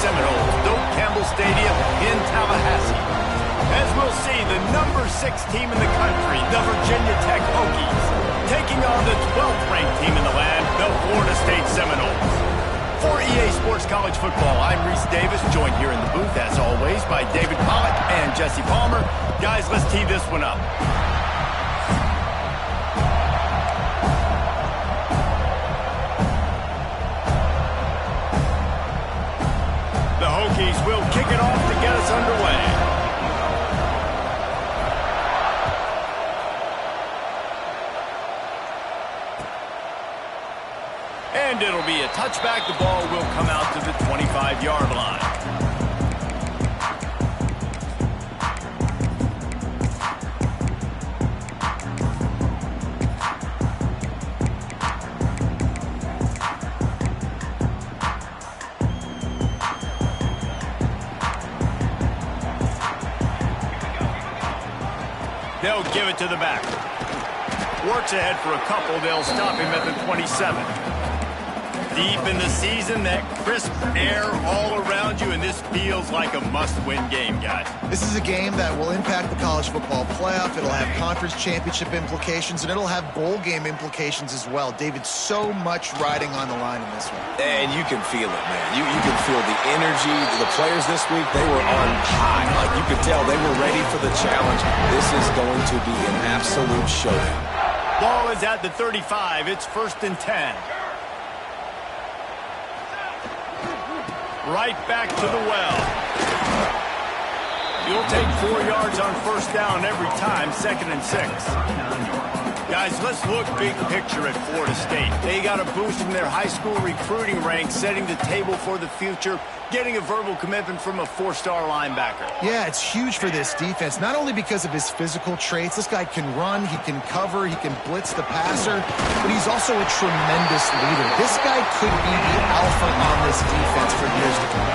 Seminoles, Doak Campbell Stadium in Tallahassee. As we'll see, the number 6 team in the country, the Virginia Tech Hokies, taking on the 12th ranked team in the land, the Florida State Seminoles. For EA Sports College Football, I'm Reese Davis, joined here in the booth, as always, by David Pollack and Jesse Palmer. Guys, let's tee this one up. The Hokies will kick it off to get us underway. And it'll be a touchback. The ball will come out to the 25-yard line. They'll give it to the back. Works ahead for a couple. They'll stop him at the 27. Deep in the season, that crisp air all around you, and this feels like a must-win game, guys. This is a game that will impact the college football playoff. It'll have conference championship implications, and it'll have bowl game implications as well. David, so much riding on the line in this one. And you can feel it, man. You can feel the energy. The players this week, they were on high. Like, you could tell they were ready for the challenge. This is going to be an absolute showdown. Ball is at the 35. It's 1st and 10. Right back to the well. You'll take 4 yards on 1st down every time, 2nd and 6. Guys, let's look big picture at Florida State. They got a boost from their high school recruiting ranks, setting the table for the future, getting a verbal commitment from a 4-star linebacker. Yeah, it's huge for this defense, not only because of his physical traits. This guy can run, he can cover, he can blitz the passer, but he's also a tremendous leader. This guy could be the alpha on this defense for years to come.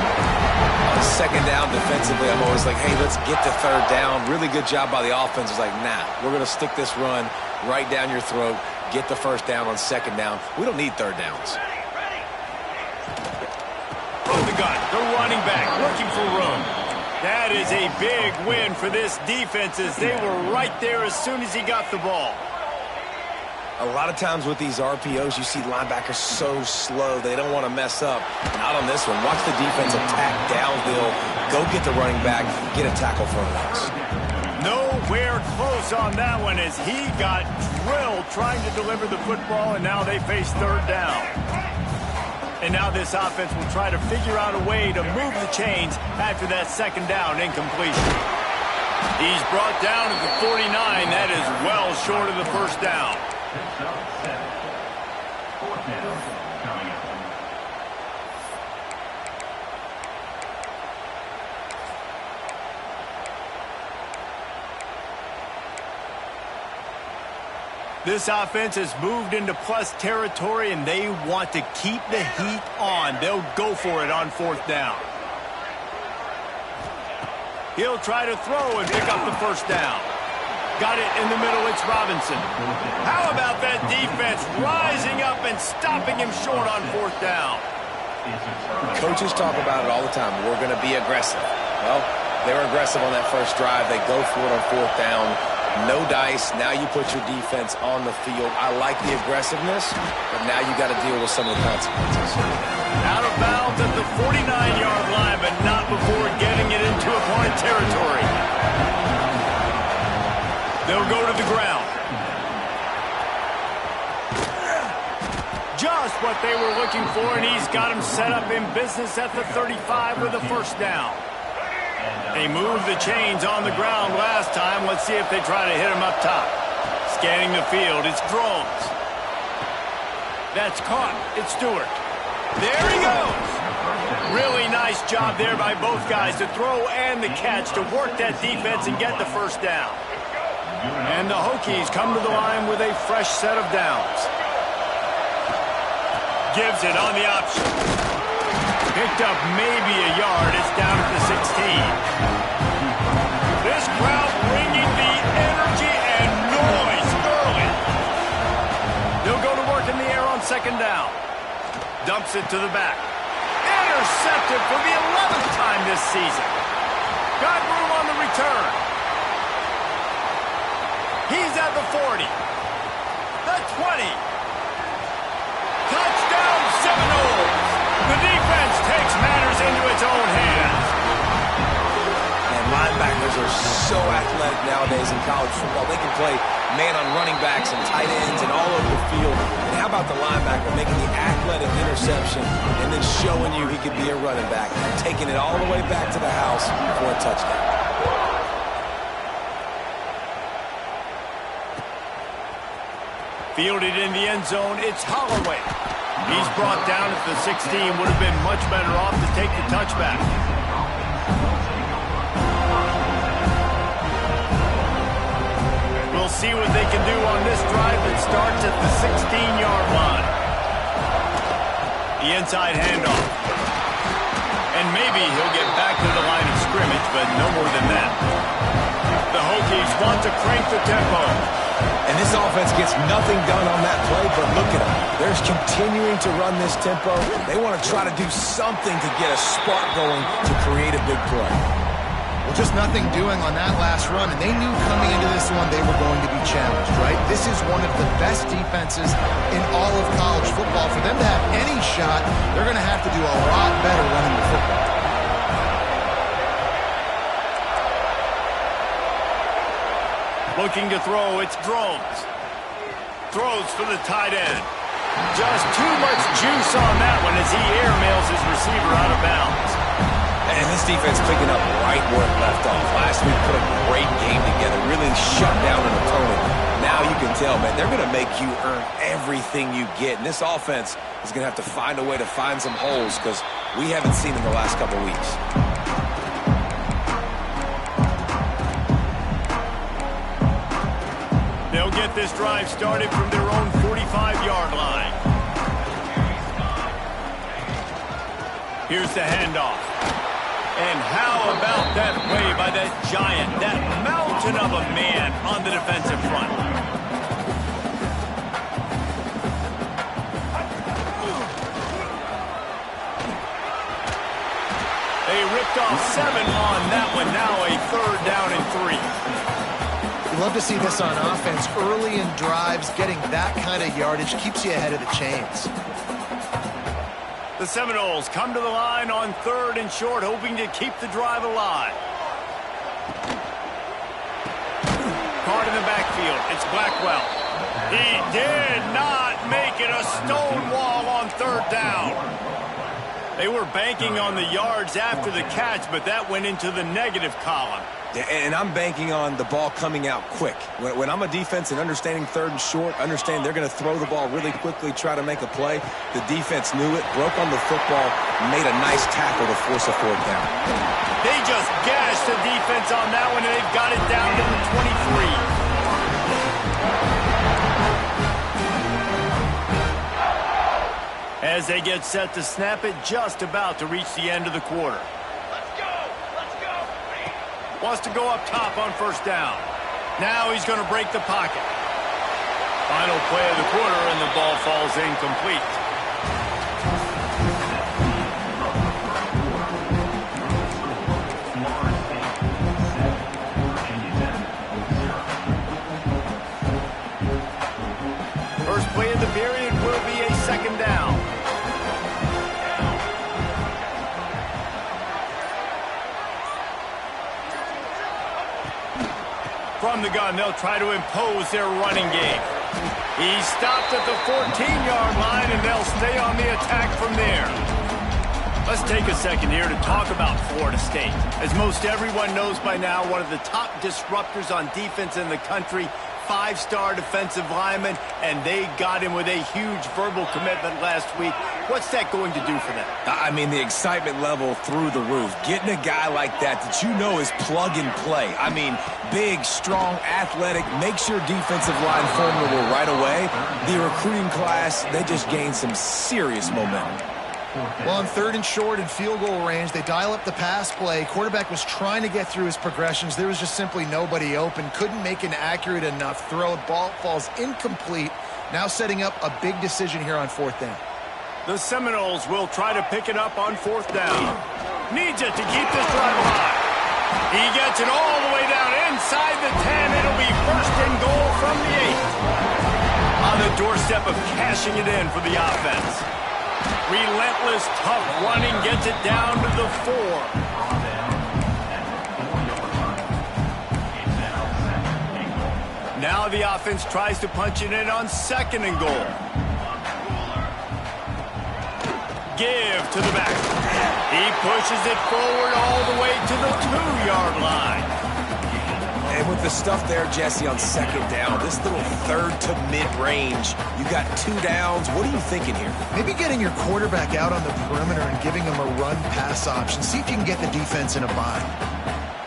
On 2nd down defensively, I'm always like, hey, let's get to 3rd down. Really good job by the offense. It's like, nah, we're going to stick this run right down your throat, get the 1st down on 2nd down. We don't need 3rd downs. From the gun, the running back looking for room. That is a big win for this defense, as they were right there as soon as he got the ball. A lot of times with these RPOs, you see linebackers so slow, they don't want to mess up. Not on this one. Watch the defense attack downhill, go get the running back, get a tackle for a loss. Nowhere close on that one, as he got drilled trying to deliver the football, and now they face 3rd down. And now this offense will try to figure out a way to move the chains after that 2nd down incompletion. He's brought down at the 49. That is well short of the 1st down. This offense has moved into plus territory, and they want to keep the heat on. They'll go for it on 4th down. He'll try to throw and pick up the 1st down. Got it in the middle. It's Robinson. How about that defense rising up and stopping him short on 4th down? Coaches talk about it all the time. We're going to be aggressive. Well, they were aggressive on that first drive. They go for it on 4th down. No dice. Now you put your defense on the field. I like the aggressiveness, but now you got to deal with some of the consequences. Out of bounds at the 49-yard line, but not before getting it into opponent territory. They'll go to the ground. Just what they were looking for, and he's got him set up in business at the 35 with a 1st down. They moved the chains on the ground last time. Let's see if they try to hit him up top. Scanning the field, it's Drones. That's caught. It's Stewart. There he goes. Really nice job there by both guys to throw and the catch to work that defense and get the 1st down. And the Hokies come to the line with a fresh set of downs. Gives it on the option. Picked up maybe a yard. It's down at the 16. This crowd bringing the energy and noise early. They'll go to work in the air on 2nd down. Dumps it to the back. And Intercepted for the 11th time this season. Got room on the return. He's at the 40. The 20. Touchdown Seminoles. The defense takes matters into its own hands. And linebackers are so athletic nowadays in college football. They can play man on running backs and tight ends and all over the field. And how about the linebacker making the athletic interception and then showing you he could be a running back and taking it all the way back to the house for a touchdown. Fielded in the end zone, it's Holloway. He's brought down at the 16. Would have been much better off to take the touchback. We'll see what they can do on this drive that starts at the 16-yard line. The inside handoff. And maybe he'll get back to the line of scrimmage, but no more than that. The Hokies want to crank the tempo. And this offense gets nothing done on that play, but look at them. They're continuing to run this tempo. They want to try to do something to get a spark going to create a big play. Well, just nothing doing on that last run, and they knew coming into this one they were going to be challenged, right? This is one of the best defenses in all of college football. For them to have any shot, they're going to have to do a lot better running the football. Looking to throw, it's Drones. Throws for the tight end. Just too much juice on that one as he airmails his receiver out of bounds. And this defense picking up right where it left off. Last week put a great game together, really shut down an opponent. Now you can tell, man, they're going to make you earn everything you get. And this offense is going to have to find a way to find some holes because we haven't seen in the last couple weeks. They'll get this drive started from their own 45-yard line. Here's the handoff. And how about that play by that giant, that mountain of a man on the defensive front? They ripped off 7 on that one. Now a 3rd down and 3. You love to see this on offense. Early in drives, getting that kind of yardage keeps you ahead of the chains. The Seminoles come to the line on 3rd and short, hoping to keep the drive alive. Caught in the backfield. It's Blackwell. He did not make it a stone wall on 3rd down. They were banking on the yards after the catch, but that went into the negative column. And I'm banking on the ball coming out quick. When I'm a defense and understanding 3rd and short, understand they're going to throw the ball really quickly, try to make a play. The defense knew it, broke on the football, made a nice tackle to force a 4th down. They just gashed the defense on that one, and they've got it down to the 23. As they get set to snap it, just about to reach the end of the quarter. Wants to go up top on 1st down. Now he's going to break the pocket. Final play of the quarter, and the ball falls incomplete. First play of the period will be a 2nd down. From the gun, they'll try to impose their running game. He stopped at the 14-yard line, and they'll stay on the attack from there. Let's take a second here to talk about Florida State. As most everyone knows by now, one of the top disruptors on defense in the country, 5-star defensive lineman, and they got him with a huge verbal commitment last week. What's that going to do for them? I mean, the excitement level through the roof. Getting a guy like that you know is plug and play. I mean, big, strong, athletic, makes your defensive line formidable right away. The recruiting class, they just gained some serious momentum. Well, on 3rd and short and field goal range, they dial up the pass play. Quarterback was trying to get through his progressions. There was just simply nobody open. Couldn't make an accurate enough throw. Ball falls incomplete. Now setting up a big decision here on 4th down. The Seminoles will try to pick it up on 4th down. Needs it to keep this drive alive. He gets it all the way down inside the 10. It'll be 1st and goal from the 8. On the doorstep of cashing it in for the offense. Relentless, tough running gets it down to the 4. Now the offense tries to punch it in on 2nd and goal. Give to the back. He pushes it forward all the way to the 2-yard line. And with the stuff there, Jesse, on 2nd down, this little 3rd to mid-range, you got 2 downs. What are you thinking here? Maybe getting your quarterback out on the perimeter and giving him a run-pass option. See if you can get the defense in a bind.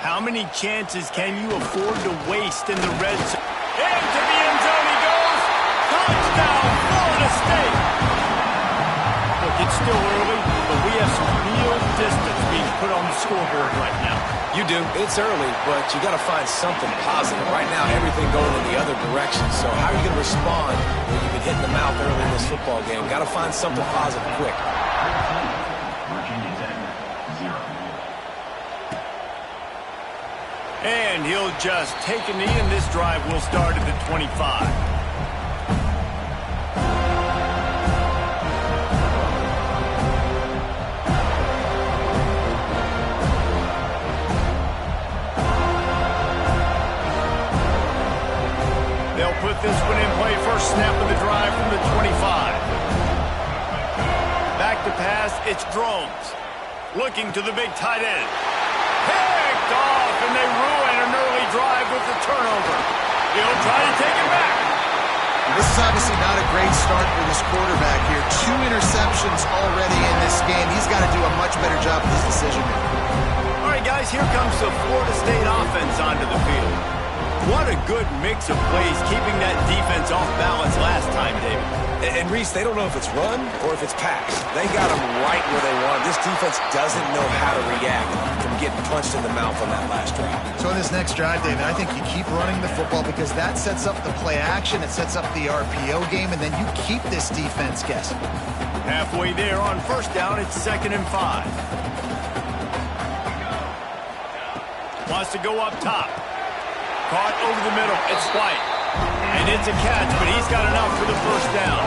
How many chances can you afford to waste in the red zone? Into the end zone he goes. Touchdown, Florida State. Look, it's still early, but we have some real distance being put on the scoreboard right now. You do. It's early, but you got to find something positive. Right now, everything going in the other direction. So how are you going to respond when you've been hitting the mouth early in this football game? Got to find something positive quick. And he'll just take a knee, and this drive will start at the 25. They'll put this one in play. First snap of the drive from the 25. Back to pass, it's Drones. Looking to the big tight end. Picked off, and they ruin an early drive with the turnover. He'll try to take it back. This is obviously not a great start for this quarterback here. 2 interceptions already in this game. He's got to do a much better job with his decision-making. All right, guys, here comes the Florida State offense onto the field. What a good mix of plays, keeping that defense off balance last time, David. And Reese, they don't know if it's run or if it's pass. They got them right where they want. This defense doesn't know how to react from getting punched in the mouth on that last drive. So in this next drive, David, I think you keep running the football because that sets up the play action, it sets up the RPO game, and then you keep this defense guessing. Halfway there on 1st down, it's 2nd and 5. Wants to go up top. Caught over the middle. It's White. And it's a catch, but he's got enough for the 1st down.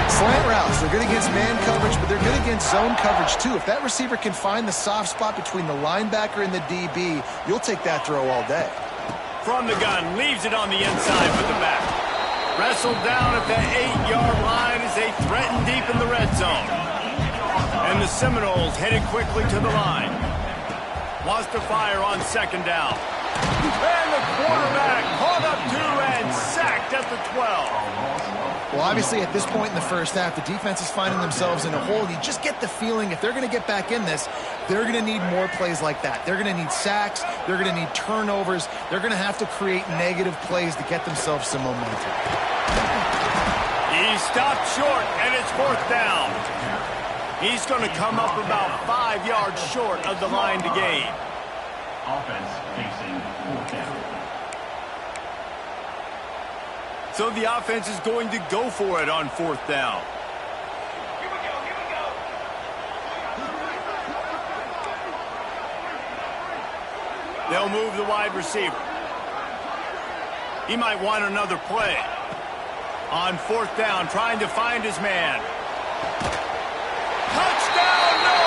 Slant routes. They're good against man coverage, but they're good against zone coverage, too. If that receiver can find the soft spot between the linebacker and the DB, you'll take that throw all day. From the gun, leaves it on the inside with the back. Wrestled down at the 8-yard line as they threaten deep in the red zone. And the Seminoles headed quickly to the line. Wants to fire on 2nd down. And the quarterback caught up to and sacked at the 12. Well, obviously, at this point in the first half, the defense is finding themselves in a hole. You just get the feeling if they're going to get back in this, they're going to need more plays like that. They're going to need sacks. They're going to need turnovers. They're going to have to create negative plays to get themselves some momentum. He stopped short, and it's 4th down. He's going to come up about 5 yards short of the line to gain. Offense facing 4th down. So the offense is going to go for it on 4th down. They'll move the wide receiver. He might want another play. On 4th down, trying to find his man. Touchdown, no!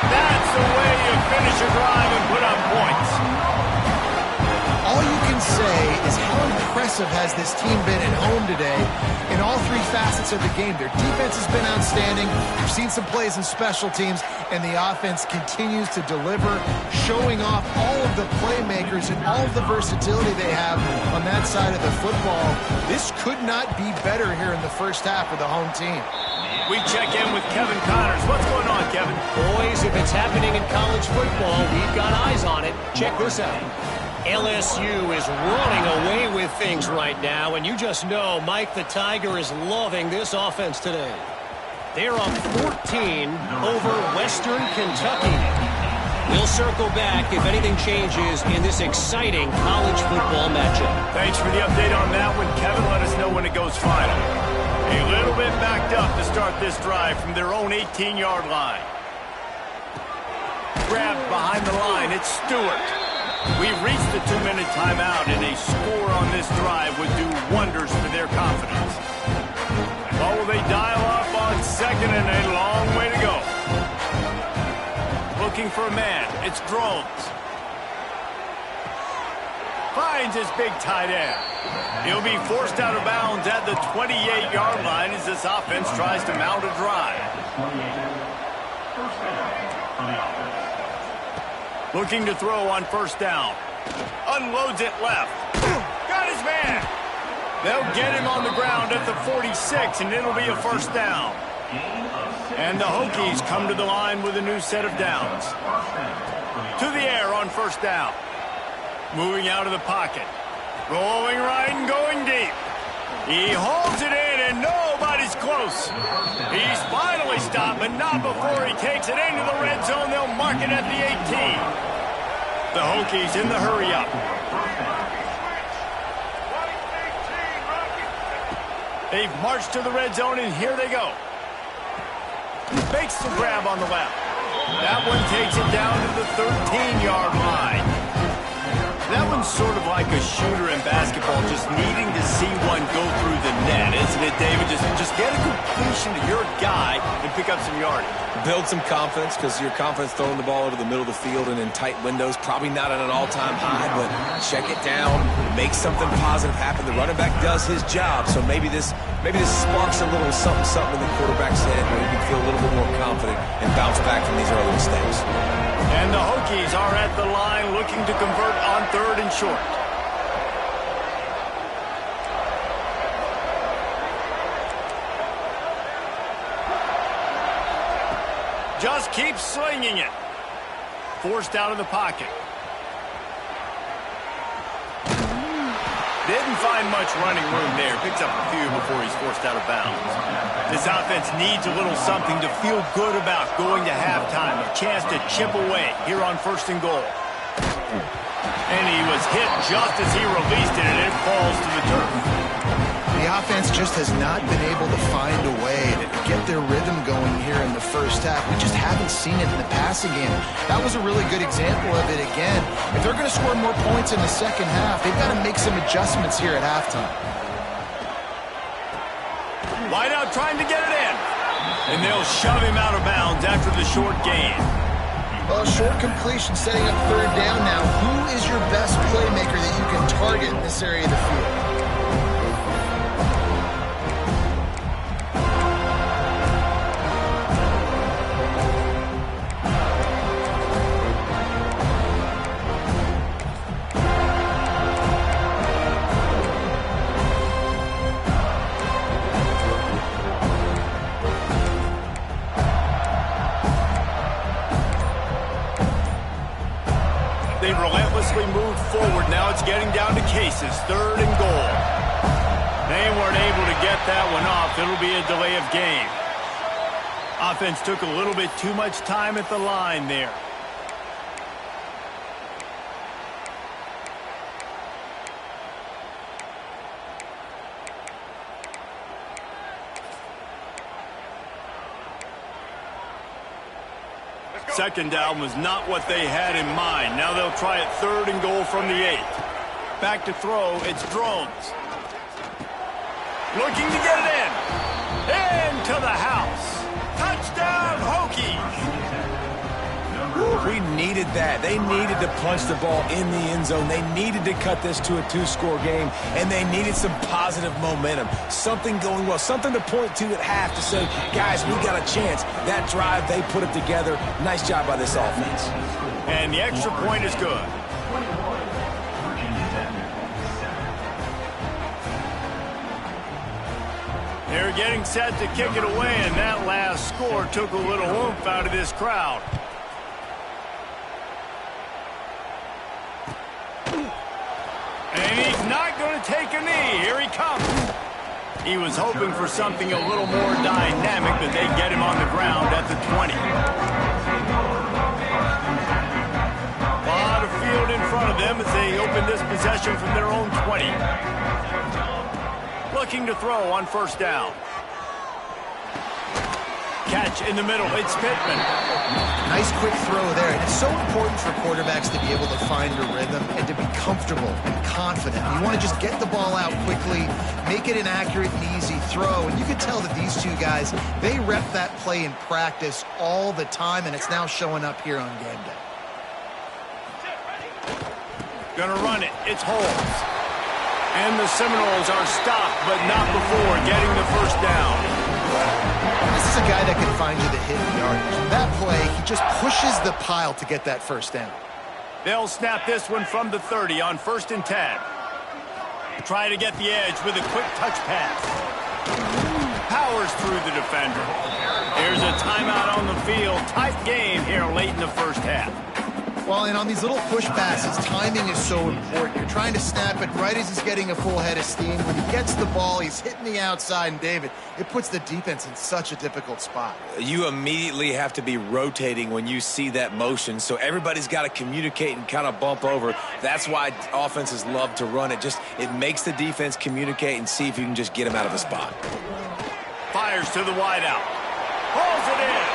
That's the way you finish a drive and put up points. All you can say is how impressive has this team been at home today in all 3 facets of the game. Their defense has been outstanding. We've seen some plays in special teams, and the offense continues to deliver, showing off all of the playmakers and all of the versatility they have on that side of the football. This could not be better here in the first half for the home team. We check in with Kevin Connors. What's going on, Kevin? Boys, if it's happening in college football, we've got eyes on it. Check this out. LSU is running away with things right now, and you just know Mike the Tiger is loving this offense today. They're up 14 over Western Kentucky. We'll circle back if anything changes in this exciting college football matchup. Thanks for the update on that one, Kevin. Let us know when it goes final. A little bit backed up to start this drive from their own 18-yard line. Grabbed behind the line, it's Stewart. We've reached the 2-minute timeout, and a score on this drive would do wonders for their confidence. What will they dial up on second and a long way to go? Looking for a man, it's Drones. Finds his big tight end. He'll be forced out of bounds at the 28-yard line as this offense tries to mount a drive. Looking to throw on first down. Unloads it left. Got his man. They'll get him on the ground at the 46, and it'll be a first down. And the Hokies come to the line with a new set of downs. To the air on first down. Moving out of the pocket. Rolling right and going deep. He holds it in, and nobody's close. He's finally stopped, but not before he takes it into the red zone. They'll mark it at the 18. The Hokies in the hurry-up. They've marched to the red zone, and here they go. Makes the grab on the left. That one takes it down to the 13-yard line. That one's sort of like a shooter in basketball, just needing to see one go through the net, isn't it, David? Just get a completion to your guy and pick up some yardage. Build some confidence, because your confidence throwing the ball over the middle of the field and in tight windows, probably not at an all-time high, but check it down, make something positive happen. The running back does his job, so maybe this sparks a little something in the quarterback's head where he can feel a little bit more confident and bounce back from these early mistakes. And the Hokies are at the line looking to convert on third and short. Just keep slinging it. Forced out of the pocket. Didn't find much running room there. Picks up a few before he's forced out of bounds. This offense needs a little something to feel good about going to halftime. A chance to chip away here on first and goal. And he was hit just as he released it, and it falls to the turf. The offense just has not been able to find a way to get their rhythm going here in the first half. We just haven't seen it in the passing game. That was a really good example of it again. If they're going to score more points in the second half, they've got to make some adjustments here at halftime. Wide out trying to get it in. And they'll shove him out of bounds after the short gain. Well, short completion setting up third down now. Who is your best playmaker that you can target in this area of the field? They've relentlessly moved forward. Now it's getting down to cases. Third and goal. They weren't able to get that one off. It'll be a delay of game. Offense took a little bit too much time at the line there. Second down was not what they had in mind. Now they'll try it third and goal from the 8. Back to throw, it's Drones. Looking to get it in. Into the house. Touchdown, Hokies. We needed that. They needed to punch the ball in the end zone. They needed to cut this to a 2-score game, and they needed some positive momentum. Something going well, something to point to at half to say, guys, we got a chance. That drive, they put it together. Nice job by this offense. And the extra point is good. They're getting set to kick it away, and that last score took a little oomph out of this crowd. And he's not going to take a knee. Here he comes. He was hoping for something a little more dynamic, but they get him on the ground at the 20. A lot of field in front of them as they open this possession from their own 20. Looking to throw on first down. catch in the middle. It's Pittman. Nice quick throw there. And it's so important for quarterbacks to be able to find a rhythm and to be comfortable and confident. You want to just get the ball out quickly, make it an accurate and easy throw. And you can tell that these two guys, they rep that play in practice all the time, and it's now showing up here on game day. Gonna run it. It's Holmes. And the Seminoles are stopped, but not before getting the first down. This is a guy that can find you the hidden yardage. That play, he just pushes the pile to get that first down. They'll snap this one from the 30 on 1st and 10. Try to get the edge with a quick touch pass. Powers through the defender. Here's a timeout on the field. Tight game here late in the first half. Well, and on these little push passes, timing is so important. You're trying to snap it right as he's getting a full head of steam. When he gets the ball, he's hitting the outside, and David, it puts the defense in such a difficult spot. You immediately have to be rotating when you see that motion, so everybody's got to communicate and kind of bump over. That's why offenses love to run it. It makes the defense communicate and see if you can just get him out of the spot. Fires to the wideout. Pulls it in.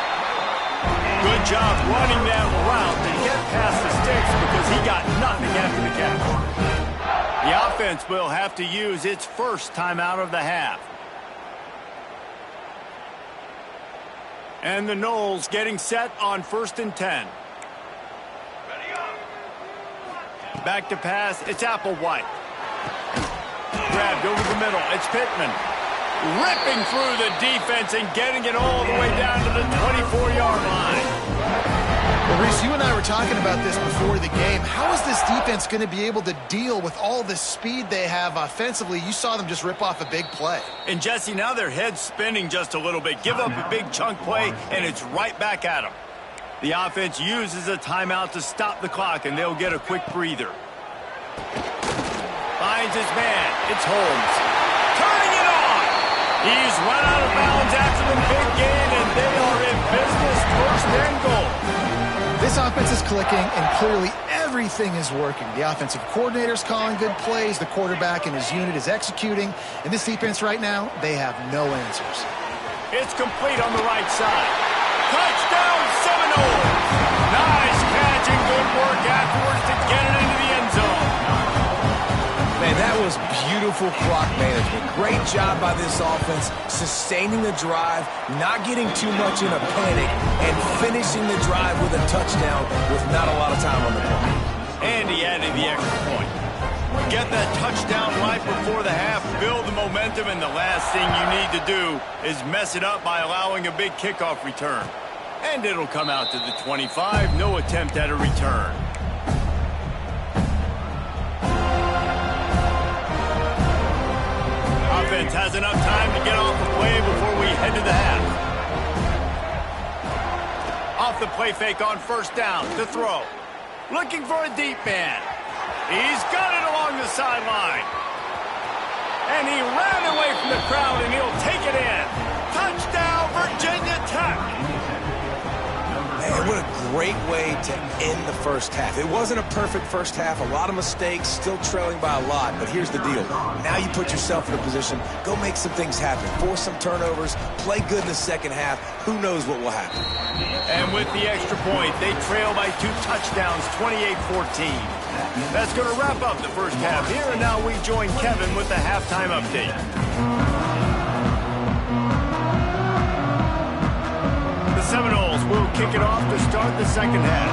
Good job running that route to get past the sticks because he got nothing after the catch. The offense will have to use its first timeout of the half. And the Noles getting set on 1st and 10. Back to pass. It's Applewhite. Grabbed over the middle. It's Pittman. Ripping through the defense and getting it all the way down to the 24-yard line. Well, Reese, you and I were talking about this before the game. How is this defense going to be able to deal with all the speed they have offensively? You saw them just rip off a big play. And, Jesse, now their head's spinning just a little bit. Give up a big chunk play, and it's right back at them. The offense uses a timeout to stop the clock, and they'll get a quick breather. Finds his man. It's Holmes. Turning it on. He's run out of bounds after the big gain, and they are in business, 1st and goal. This offense is clicking, and clearly everything is working. The offensive coordinator's calling good plays. The quarterback and his unit is executing. And this defense right now, they have no answers. It's complete on the right side. Touchdown, Seminoles! Nice catch and good work afterwards to get it into the end zone. Man, that was beautiful clock management. Great job by this offense, sustaining the drive, not getting too much in a panic, and finishing the drive with a touchdown with not a lot of time on the clock. And he added the extra point. Get that touchdown right before the half, build the momentum, and the last thing you need to do is mess it up by allowing a big kickoff return. And it'll come out to the 25, no attempt at a return. Offense has enough time to get off the play before we head to the half. Off the play fake on 1st down to throw. Looking for a deep man. He's got it along the sideline. And he ran away from the crowd, and he'll take it in. Touchdown, Virginia Tech. Man, what a great way to end the first half. It wasn't a perfect first half, a lot of mistakes, still trailing by a lot, but here's the deal. Now you put yourself in a position, go make some things happen, force some turnovers, play good in the second half. Who knows what will happen? And with the extra point, they trail by 2 touchdowns, 28-14. That's going to wrap up the first half here, and now we join Kevin with the halftime update. The Seminoles will kick it off to start the second half.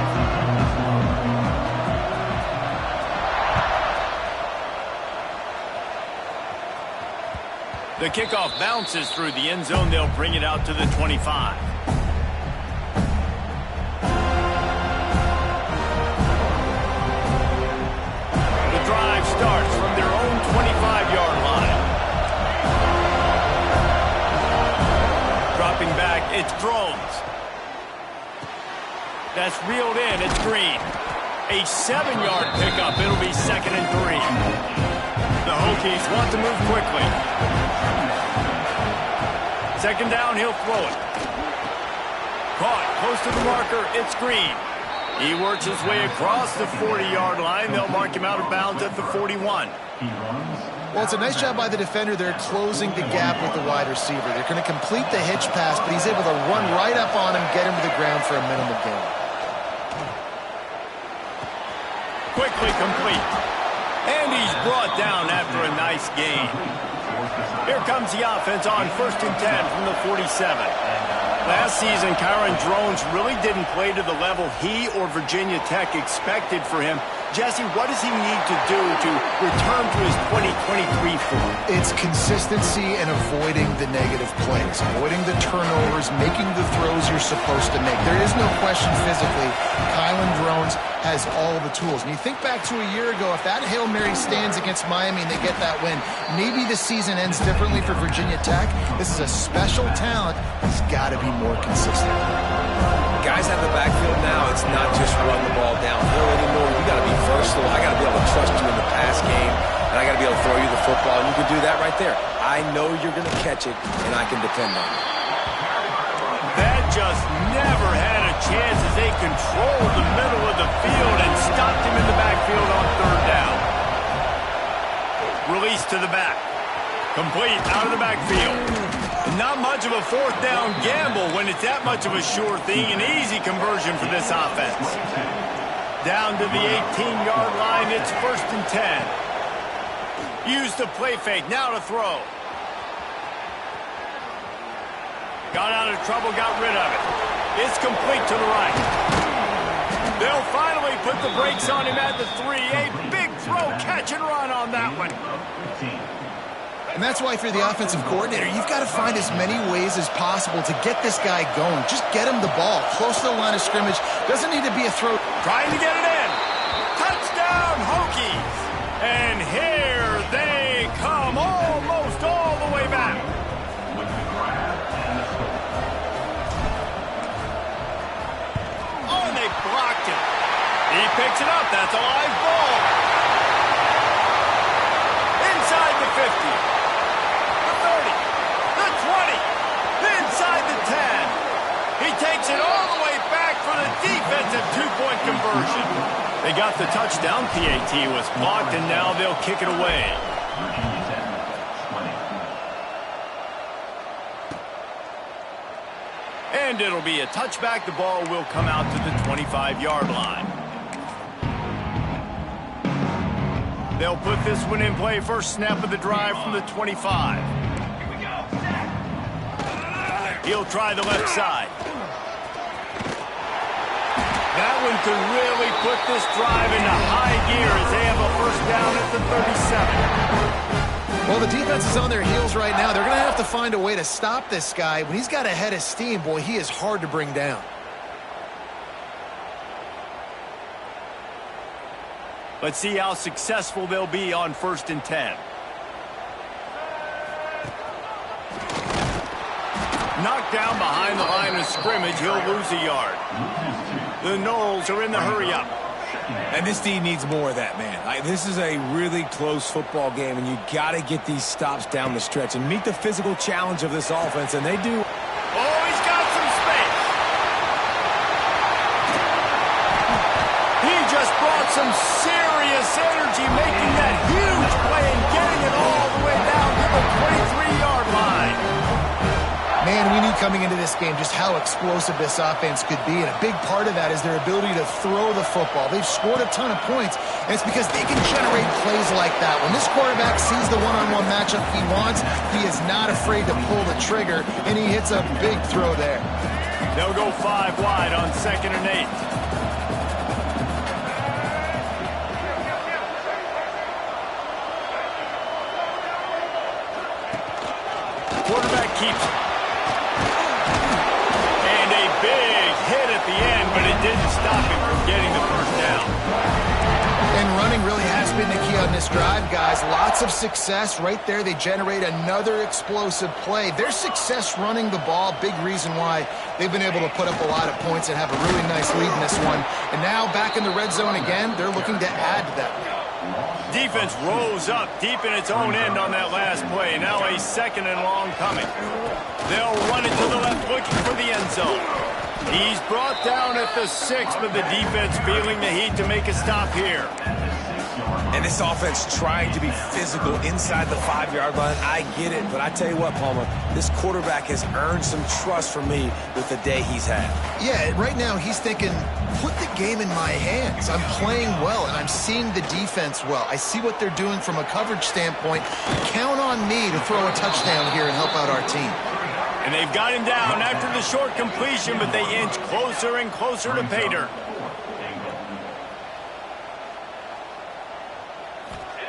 The kickoff bounces through the end zone. They'll bring it out to the 25. The drive starts from their own 25-yard line. Dropping back, it's Drones. That's reeled in. It's Green. A 7-yard pickup. It'll be 2nd and 3. The Hokies want to move quickly. 2nd down, he'll throw it. Caught close to the marker. It's Green. He works his way across the 40-yard line. They'll mark him out of bounds at the 41. He runs Well, it's a nice job by the defender. They're closing the gap with the wide receiver. They're going to complete the hitch pass, but he's able to run right up on him, get him to the ground for a minimal gain. Quickly complete. And he's brought down after a nice gain. Here comes the offense on 1st and 10 from the 47. Last season, Kyron Drones really didn't play to the level he or Virginia Tech expected for him. Jesse, what does he need to do to return to his 2023 form? It's consistency and avoiding the negative plays, avoiding the turnovers, making the throws you're supposed to make. There is no question physically, Kyron Drones has all the tools. And you think back to a year ago, if that Hail Mary stands against Miami and they get that win, maybe the season ends differently for Virginia Tech. This is a special talent. He's got to be more consistent. Guys out of the backfield now, it's not just run the ball downhill anymore. You got to be versatile. I got to be able to trust you in the pass game, and I got to be able to throw you the football, and you can do that right there. I know you're going to catch it, and I can depend on it. That just never had a chance as they controlled the middle of the field and stopped him in the backfield on 3rd down. Release to the back. Complete out of the backfield. Not much of a 4th down gamble when it's that much of a sure thing. An easy conversion for this offense. Down to the 18-yard line. It's 1st and 10. Use the play fake. Now to throw. Got out of trouble, got rid of it. It's complete to the right. They'll finally put the brakes on him at the 3. A big throw, catch and run on that one. And that's why if you're the offensive coordinator, you've got to find as many ways as possible to get this guy going. Just get him the ball close to the line of scrimmage. Doesn't need to be a throw. Trying to get it in. Touchdown, Hokies. And here they come, almost all the way back. Oh, and they blocked it. He picks it up. That's a live ball. Inside the 50. 10. He takes it all the way back for the defensive 2-point conversion. They got the touchdown. PAT was blocked, and now they'll kick it away. And it'll be a touchback. The ball will come out to the 25-yard line. They'll put this one in play. First snap of the drive from the 25. He'll try the left side. That one could really put this drive into high gear as they have a 1st down at the 37. Well, the defense is on their heels right now. They're going to have to find a way to stop this guy. When he's got a head of steam, boy, he is hard to bring down. Let's see how successful they'll be on 1st and 10. Knocked down behind the line of scrimmage. He'll lose a yard. The Noles are in the hurry-up. And this team needs more of that, man. This is a really close football game, and you got to get these stops down the stretch and meet the physical challenge of this offense, and they do. Oh, he's got some space. He just brought some serious energy, making that huge play and getting it all the way down to the 23-yard line. Man, we knew coming into this game just how explosive this offense could be, and a big part of that is their ability to throw the football. They've scored a ton of points, and it's because they can generate plays like that. When this quarterback sees the one-on-one matchup he wants, he is not afraid to pull the trigger, and he hits a big throw there. They'll go 5 wide on 2nd and 8. Quarterback keeps it. Big hit at the end, but it didn't stop him from getting the 1st down. And running really has been the key on this drive, guys. Lots of success right there. They generate another explosive play. Their success running the ball, big reason why they've been able to put up a lot of points and have a really nice lead in this one. And now back in the red zone again, they're looking to add to that lead. Defense rose up deep in its own end on that last play. Now a 2nd and long coming. They'll run it to the left, looking for the end zone. He's brought down at the 6, but the defense feeling the heat to make a stop here. And this offense trying to be physical inside the 5-yard line. I get it, but I tell you what, Palmer, this quarterback has earned some trust from me with the day he's had. Yeah, right now he's thinking, put the game in my hands. I'm playing well, and I'm seeing the defense well. I see what they're doing from a coverage standpoint. Count on me to throw a touchdown here and help out our team. And they've got him down after the short completion, but they inch closer and closer to pay dirt.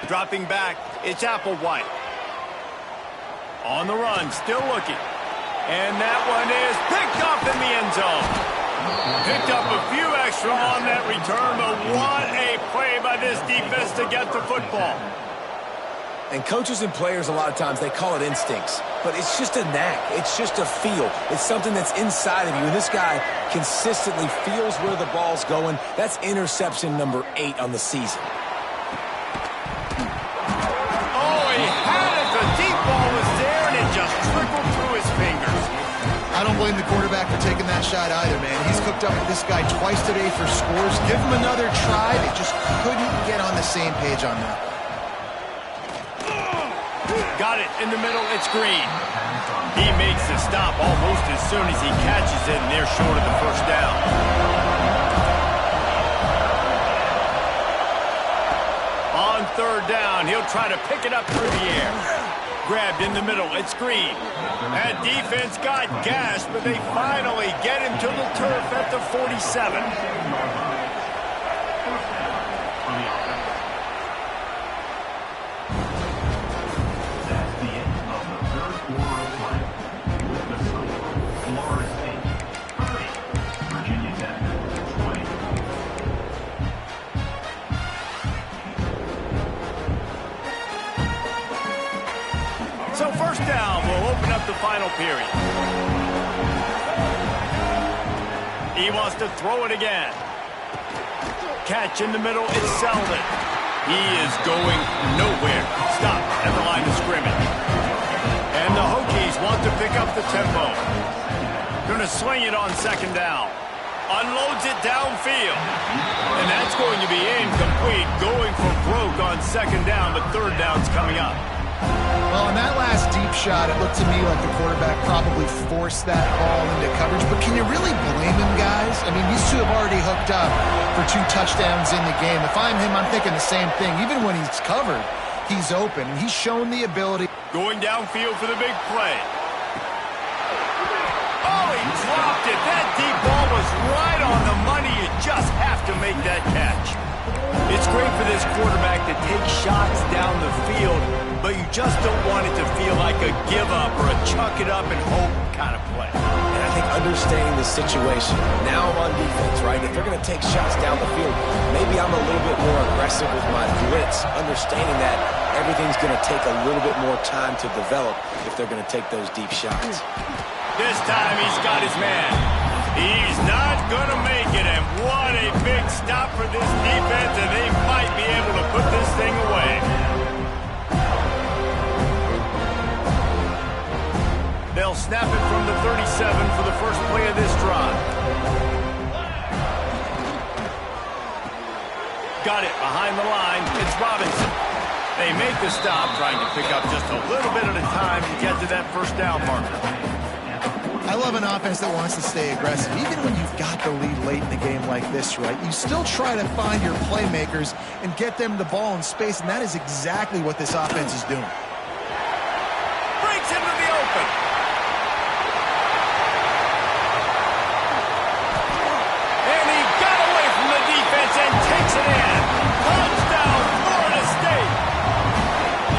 Dropping back, it's Applewhite. On the run, still looking. And that one is picked up in the end zone. Picked up a few extra on that return, but what a play by this defense to get the football. And coaches and players, a lot of times, they call it instincts. But it's just a knack. It's just a feel. It's something that's inside of you. And this guy consistently feels where the ball's going. That's interception number 8 on the season. I don't blame the quarterback for taking that shot either, man. He's cooked up with this guy twice today for scores. Give him another try. They just couldn't get on the same page on that. Got it in the middle. It's Green. He makes the stop almost as soon as he catches it, and they're short of the first down. On third down, he'll try to pick it up through the air. Grabbed in the middle, it's Green. That defense got gashed, but they finally get him to the turf at the 47. That's the end of the third quarter of play. With the score, Florida State 30, Virginia Tech 20. So first down will open up the final period. He wants to throw it again. Catch in the middle, it's Selden. He is going nowhere. Stop at the line of scrimmage. And the Hokies want to pick up the tempo. Going to swing it on second down. Unloads it downfield. And that's going to be incomplete. Going for broke on second down, but third down's coming up. Well, in that last deep shot, it looked to me like the quarterback probably forced that ball into coverage. But can you really blame him, guys? I mean, these two have already hooked up for 2 touchdowns in the game. If I'm him, I'm thinking the same thing. Even when he's covered, he's open. And he's shown the ability. Going downfield for the big play. Oh, he dropped it. That deep ball was right on the money. You just have to make that catch. It's great for this quarterback to take shots down the field, but you just don't want it to feel like a give-up or a chuck it up and hope kind of play. And I think understanding the situation, now I'm on defense, right? If they're going to take shots down the field, maybe I'm a little bit more aggressive with my blitz, understanding that everything's going to take a little bit more time to develop if they're going to take those deep shots. This time he's got his man. He's not going to make it, and what a big stop for this defense, and they might be able to put this thing away. They'll snap it from the 37 for the first play of this drive. Got it behind the line. It's Robinson. They make the stop, trying to pick up just a little bit at a time to get to that first down marker. I love an offense that wants to stay aggressive. Even when you've got the lead late in the game like this, right, you still try to find your playmakers and get them the ball in space, and that is exactly what this offense is doing. Breaks into the open. And he got away from the defense and takes it in. Touchdown, Florida State.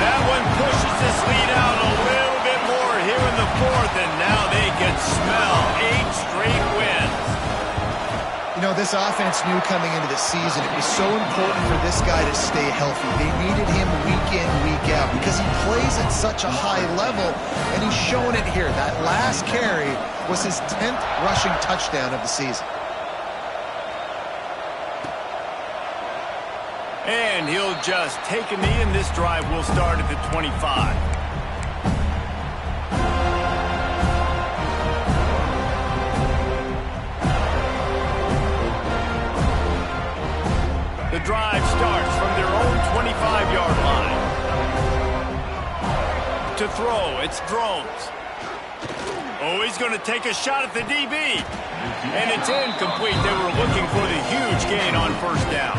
That one pushes this lead out a little bit more here in the fourth, and now they can smell 8 straight wins. You know, this offense knew coming into the season it was so important for this guy to stay healthy. They needed him week in, week out because he plays at such a high level, and he's showing it here. That last carry was his 10th rushing touchdown of the season. And he'll just take a knee, and this drive will start at the 25. The drive starts from their own 25 It's Drones. Oh, he's going to take a shot at the DB. And it's incomplete. They were looking for the huge gain on first down.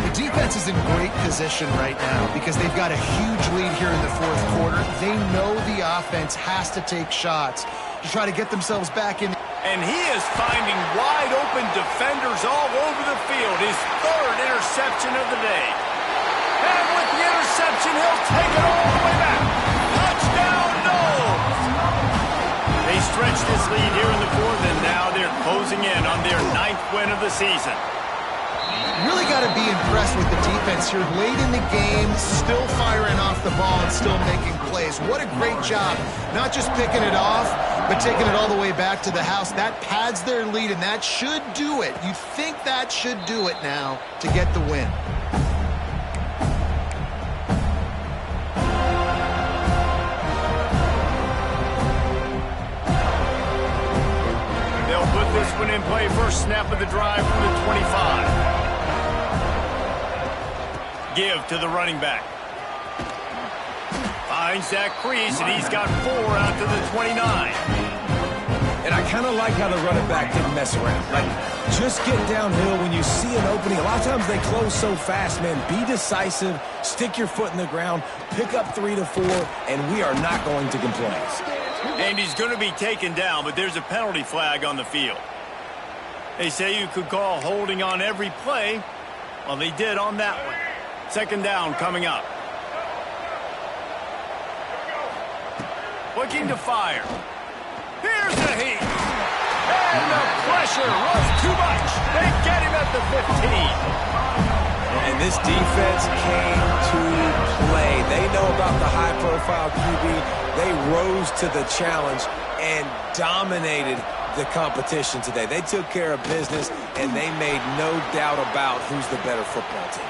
The defense is in great position right now because they've got a huge lead here in the fourth quarter. They know the offense has to take shots to try to get themselves back in. And he is finding wide-open defenders all over the field. His third interception of the day. And with the interception, he'll take it all the way back. Touchdown, Knowles! They stretched this lead here in the fourth, and now they're closing in on their 9th win of the season. Really got to be impressed with the defense here. Late in the game, still firing off the ball and still making plays. What a great job. Not just picking it off, but taking it all the way back to the house. That pads their lead, and that should do it. You think that should do it now to get the win. They'll put this one in play. First snap of the drive from the 25. Give to the running back. Finds that crease, and he's got 4 out to the 29. And I kind of like how the running back didn't mess around. Like, just get downhill when you see an opening. A lot of times they close so fast, man. Be decisive, stick your foot in the ground, pick up 3 to 4, and we are not going to complain. And he's going to be taken down, but there's a penalty flag on the field. They say you could call holding on every play. Well, they did on that one. Second down coming up. Looking to fire. Here's the heat. And the pressure was too much. They get him at the 15. And this defense came to play. They know about the high-profile QB. They rose to the challenge and dominated the competition today. They took care of business, and they made no doubt about who's the better football team.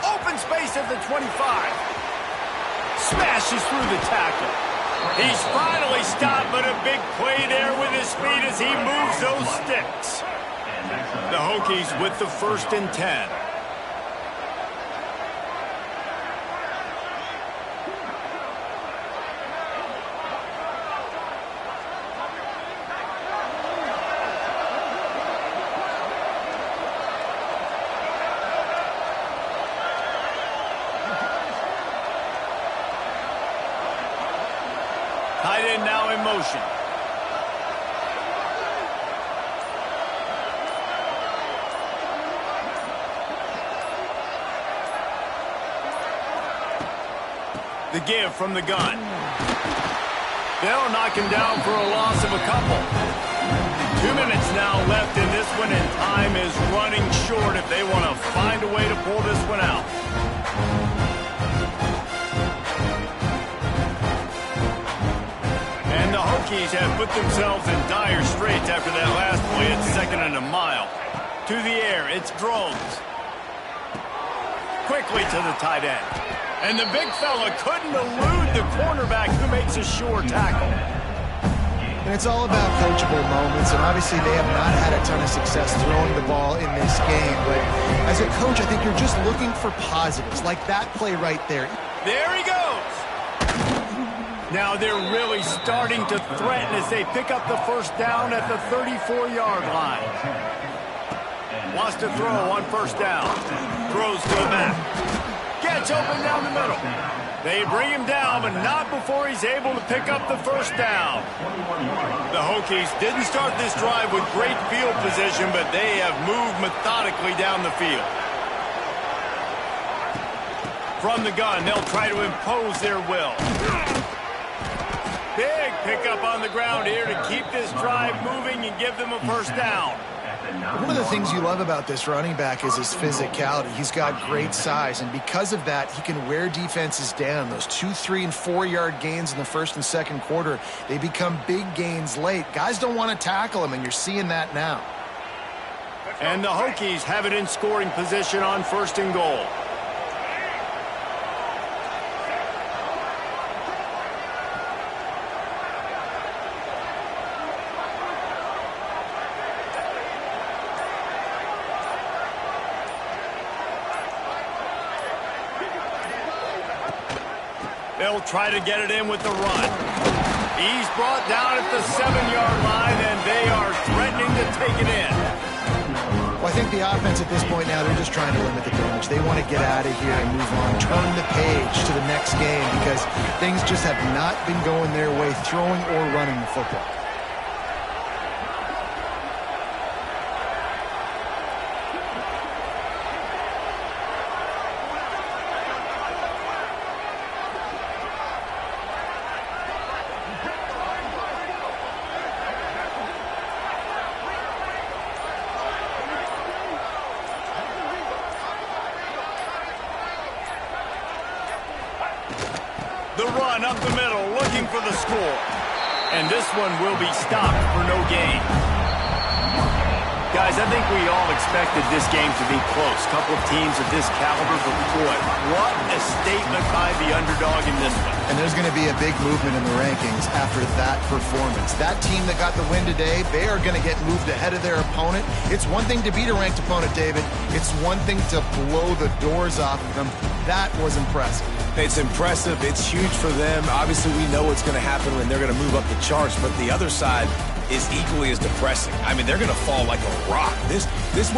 Open space at the 25. Smashes through the tackle. He's finally stopped, but a big play there with his feet as he moves those sticks. The Hokies with the 1st and 10. Tight end now in motion. The give from the gun. They'll knock him down for a loss of a couple. 2 minutes now left in this one, and time is running short if they want to find a way to pull this one out. And the Hokies have put themselves in dire straits after that last play at 2nd and a mile. To the air, it's Drones. Quickly to the tight end. And the big fella couldn't elude the cornerback who makes a sure tackle. And it's all about coachable moments, and obviously they have not had a ton of success throwing the ball in this game. But as a coach, I think you're just looking for positives, like that play right there. There he goes. Now they're really starting to threaten as they pick up the first down at the 34-yard line. Wants to throw on first down. Throws to the back. Gets open down the middle. They bring him down, but not before he's able to pick up the first down. The Hokies didn't start this drive with great field position, but they have moved methodically down the field. From the gun, they'll try to impose their will. Big pickup on the ground here to keep this drive moving and give them a first down. One of the things you love about this running back is his physicality. He's got great size, and because of that, he can wear defenses down. Those 2, 3, and 4-yard gains in the first and second quarter, they become big gains late. Guys don't want to tackle him, and you're seeing that now. And the Hokies have it in scoring position on 1st and goal. They'll try to get it in with the run. He's brought down at the 7-yard line, and they are threatening to take it in. Well, I think the offense at this point now, they're just trying to limit the damage. They want to get out of here and move on, turn the page to the next game because things just have not been going their way, throwing or running the football. The run up the middle, looking for the score. And this one will be stopped for no gain. Guys, I think we all expected this game to be close. Couple of teams of this caliber, but boy, what a statement by the underdog in this one. And there's going to be a big movement in the rankings after that performance. That team that got the win today, they are going to get moved ahead of their opponent. It's one thing to beat a ranked opponent, David. It's one thing to blow the doors off of them. That was impressive. It's impressive. It's huge for them. Obviously, we know what's going to happen when they're going to move up the charts, but the other side is equally as depressing. I mean, they're going to fall like a rock. This wasn't